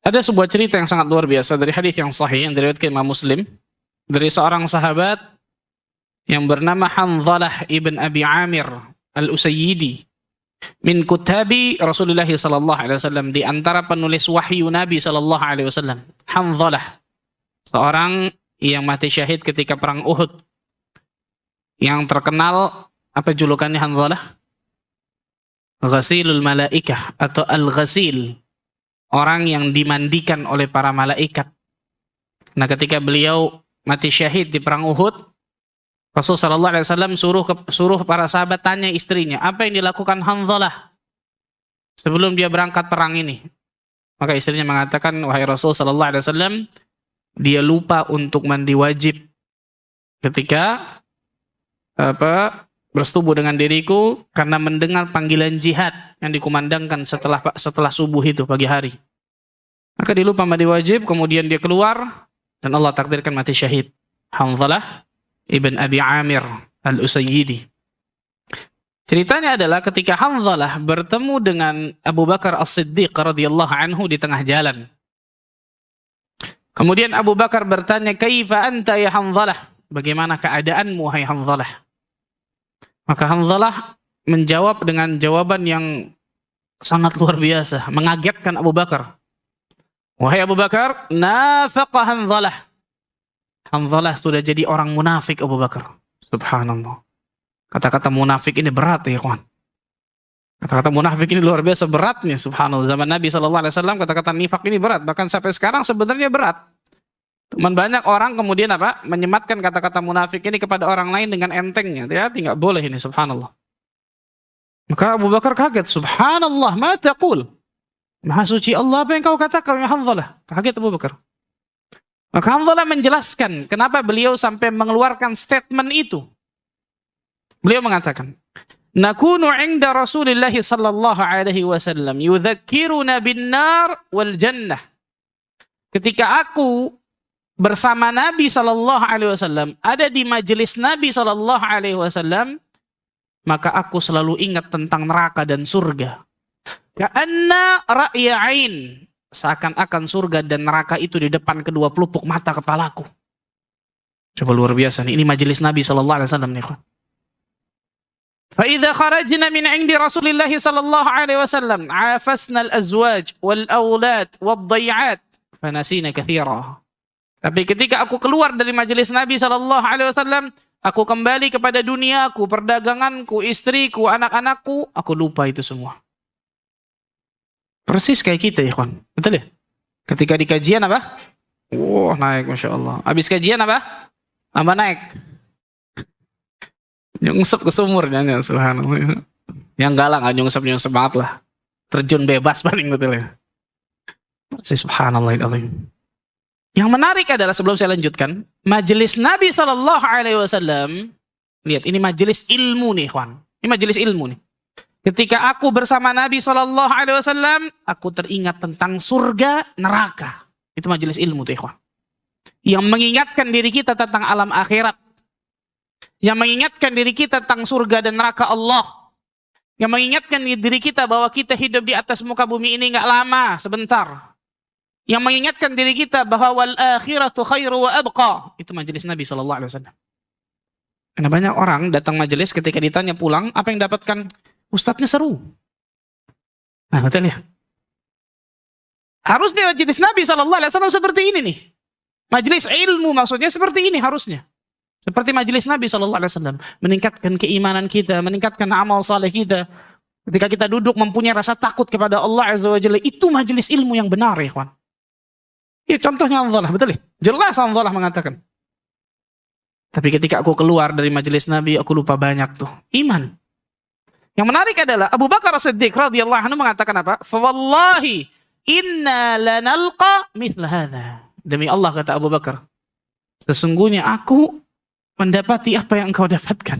Ada sebuah cerita yang sangat luar biasa dari hadis yang sahih yang diriwayatkan Imam Muslim dari seorang sahabat yang bernama Hanzalah ibn Abi Amir al-Usayyidi min kutabi Rasulullah sallallahu alaihi wasallam, di antara penulis wahyu Nabi sallallahu alaihi wasallam. Hanzalah, seorang yang mati syahid ketika perang Uhud. Yang terkenal apa julukannya Hanzalah? Ghasilul Malaikah atau Al-Ghasil, orang yang dimandikan oleh para malaikat. Nah, ketika beliau mati syahid di perang Uhud, Rasulullah sallallahu alaihi wasallam suruh para sahabat tanya istrinya, apa yang dilakukan Hanzalah sebelum dia berangkat perang ini? Maka istrinya mengatakan, wahai Rasul sallallahu alaihi wasallam, dia lupa untuk mandi wajib ketika bersetubuh dengan diriku karena mendengar panggilan jihad yang dikumandangkan setelah subuh itu pagi hari. Maka dia lupa mandi wajib, kemudian dia keluar dan Allah takdirkan mati syahid. Hanzalah ibn Abi Amir al-Usayyidi. Ceritanya adalah ketika Hanzalah bertemu dengan Abu Bakar As-Siddiq radhiyallahu anhu di tengah jalan. Kemudian Abu Bakar bertanya, "Kaifa anta ya Hanzalah?" Bagaimana keadaanmu hai Hanzalah? Maka Hanzalah menjawab dengan jawaban yang sangat luar biasa, mengagetkan Abu Bakar. Wahai Abu Bakar, nafaqa Hanzalah. Hanzalah sudah jadi orang munafik Abu Bakar. Subhanallah. Kata-kata munafik ini berat ya kawan. Kata-kata munafik ini luar biasa beratnya. Subhanallah. Zaman Nabi SAW kata-kata nifak ini berat. Bahkan sampai sekarang sebenarnya berat. Cuman banyak orang kemudian menyematkan kata-kata munafik ini kepada orang lain dengan entengnya. Dia tidak boleh ini, subhanallah. Maka Abu Bakar kaget. Subhanallah, ma taqul? Maha suci Allah, apa yang kau katakan ya Hanzalah? Kaget Abu Bakar. Maka Hanzalah menjelaskan kenapa beliau sampai mengeluarkan statement itu. Beliau mengatakan, nakunu 'inda Rasulillah sallallahu alaihi wasallam yudzakkiruna bin nar wal jannah. Ketika aku bersama Nabi sallallahu alaihi wasallam ada di majelis Nabi sallallahu alaihi wasallam, maka aku selalu ingat tentang neraka dan surga. Ka'anna ra'ya 'ain, seakan-akan surga dan neraka itu di depan kedua pelupuk mata kepalaku. Coba luar biasa nih, ini majelis Nabi sallallahu alaihi wasallam nih. Fa idza kharajna min 'indi Rasulillah sallallahu alaihi wasallam 'afasna al-azwaj wal aulad wad dhai'at fanasina katsira. Tapi ketika aku keluar dari majelis Nabi sallallahu alaihi wasallam, aku kembali kepada duniaku, perdaganganku, istriku, anak-anakku, aku lupa itu semua. Persis kayak kita ya kawan. Betul ya? Ketika di kajian apa? Wah, naik Masya Allah. Habis kajian apa? Tambah naik. Nyungsep ke sumur, jangan, subhanallah. Yang enggak lah, nggak nyungsep banget lah. Terjun bebas paling betul ya. Persis, subhanallah. Yang menarik adalah sebelum saya lanjutkan, majelis Nabi sallallahu alaihi wasallam, lihat ini majelis ilmu nih, kawan. Ini majelis ilmu nih. Ketika aku bersama Nabi sallallahu alaihi wasallam, aku teringat tentang surga, neraka. Itu majelis ilmu tuh, kawan. Yang mengingatkan diri kita tentang alam akhirat. Yang mengingatkan diri kita tentang surga dan neraka Allah. Yang mengingatkan diri kita bahwa kita hidup di atas muka bumi ini enggak lama, sebentar. Yang mengingatkan diri kita bahwa wal akhiratu khairu wa abqa. Itu majelis Nabi sallallahu alaihi wasallam. Karena banyak orang datang majelis ketika ditanya pulang, apa yang dapatkan? Ustadznya seru. Nah, betul ya. Harusnya majelis Nabi sallallahu alaihi wasallam seperti ini nih. Majelis ilmu maksudnya seperti ini harusnya. Seperti majelis Nabi sallallahu alaihi wasallam, meningkatkan keimanan kita, meningkatkan amal saleh kita. Ketika kita duduk mempunyai rasa takut kepada Allah Azza wa Jalla, itu majelis ilmu yang benar ya, kawan. Ya, contohnya Hanzalah, betul ya? Jelas Hanzalah mengatakan. Tapi ketika aku keluar dari majelis Nabi, aku lupa banyak tuh. Iman. Yang menarik adalah Abu Bakar As-Siddiq radhiyallahu anhu mengatakan apa? Fa wallahi inna lanalqa mithla hadza. Demi Allah, kata Abu Bakar, sesungguhnya aku mendapati apa yang engkau dapatkan.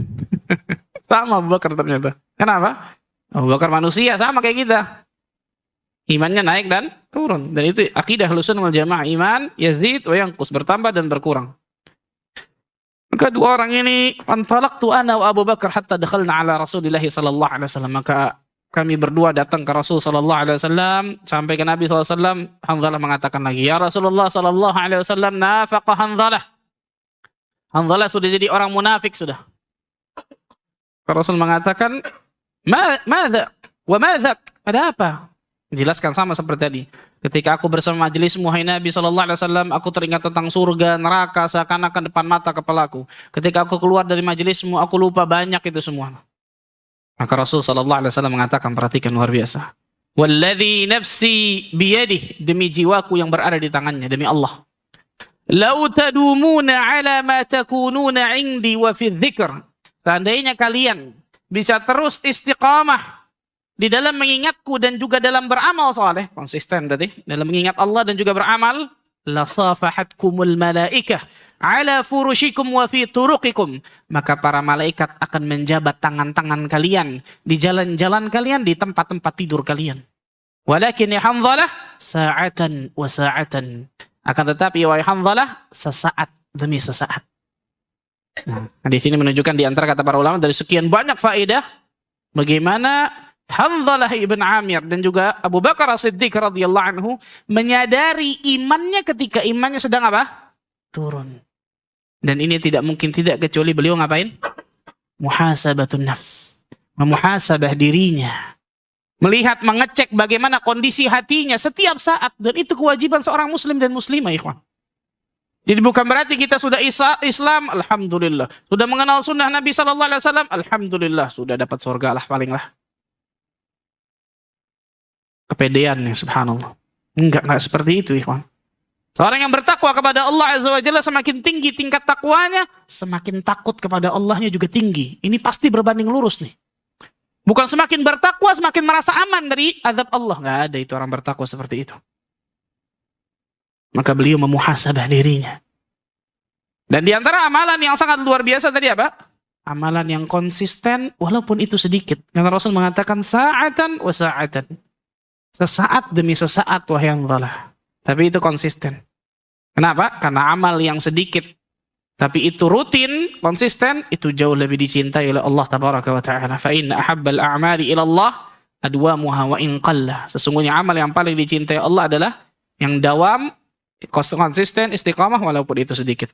Sama Abu Bakar ternyata. Kenapa? Abu Bakar manusia, sama kayak kita. Imannya naik dan turun. Dan itu akidah Ahlussunnah wal Jamaah. Iman yazid wa yanqus, bertambah dan berkurang. Maka dua orang ini, fantalaqtu ana wa Abu Bakar hatta dakhalna ala Rasulillah sallallahu alaihi wasallam. Maka kami berdua datang ke Rasul sallallahu alaihi wasallam, sampai ke Nabi sallallahu alaihi wasallam, Hanzalah mengatakan lagi, "Ya Rasulullah sallallahu alaihi wasallam, nafaqa Hanzalah." Hanzalah sudah jadi orang munafik sudah. Rasul mengatakan, "Madza wa madzak?" Ada apa? Jelaskan sama seperti tadi. Ketika aku bersama majelismu, hai Nabi sallallahu alaihi wasallam, aku teringat tentang surga, neraka seakan-akan depan mata kepalaku. Ketika aku keluar dari majelismu, aku lupa banyak itu semua. Maka Rasul sallallahu alaihi wasallam mengatakan, perhatikan luar biasa. Walladzi nafsi biyadihi, demi jiwaku yang berada di tangannya, demi Allah. Lau tadumuna ala ma takununa indi wa fi dzikr. Seandainya kalian bisa terus istiqamah di dalam mengingatku dan juga dalam beramal saleh, konsisten berarti, dalam mengingat Allah dan juga beramal, la safahatkumul malaikah ala furushikum wa fi turuqikum, maka para malaikat akan menjabat tangan-tangan kalian di jalan-jalan kalian, di tempat-tempat tidur kalian. Walakin ya Hanzalah sa'atan wa sa'atan, akan tetapi wahai Hanzalah, sesaat demi sesaat. Nah, di sini menunjukkan di antara kata para ulama dari sekian banyak faedah bagaimana Hanzalah ibn Amir dan juga Abu Bakar As-Siddiq radhiyallahu anhu menyadari imannya ketika imannya sedang apa? Turun. Dan ini tidak mungkin tidak kecuali beliau ngapain? Muhasabatun nafs. Memuhasabah dirinya. Melihat, mengecek bagaimana kondisi hatinya setiap saat. Dan itu kewajiban seorang muslim dan muslimah, ikhwan. Jadi bukan berarti kita sudah Islam, alhamdulillah. Sudah mengenal sunnah Nabi SAW, alhamdulillah. Sudah dapat surga lah paling lah. Kepedeannya, subhanallah. Enggak seperti itu, ikhwan. Seorang yang bertakwa kepada Allah Azza wa Jalla semakin tinggi tingkat takwanya, semakin takut kepada Allahnya juga tinggi. Ini pasti berbanding lurus nih. Bukan semakin bertakwa semakin merasa aman dari azab Allah. Nggak ada itu orang bertakwa seperti itu. Maka beliau memuhasabah dirinya. Dan di antara amalan yang sangat luar biasa tadi apa? Amalan yang konsisten walaupun itu sedikit. Karena Rasul mengatakan sa'atan wa sa'atan. Sesaat demi sesaat wahai Hanzalah. Tapi itu konsisten. Kenapa? Karena amal yang sedikit tapi itu rutin, konsisten, itu jauh lebih dicintai oleh Allah tabaraka wa ta'ala. Fa inna ahabbal a'mali ila Allah adwamuha wa in qalla. Sesungguhnya amal yang paling dicintai Allah adalah yang dawam, konsisten, istiqamah walaupun itu sedikit.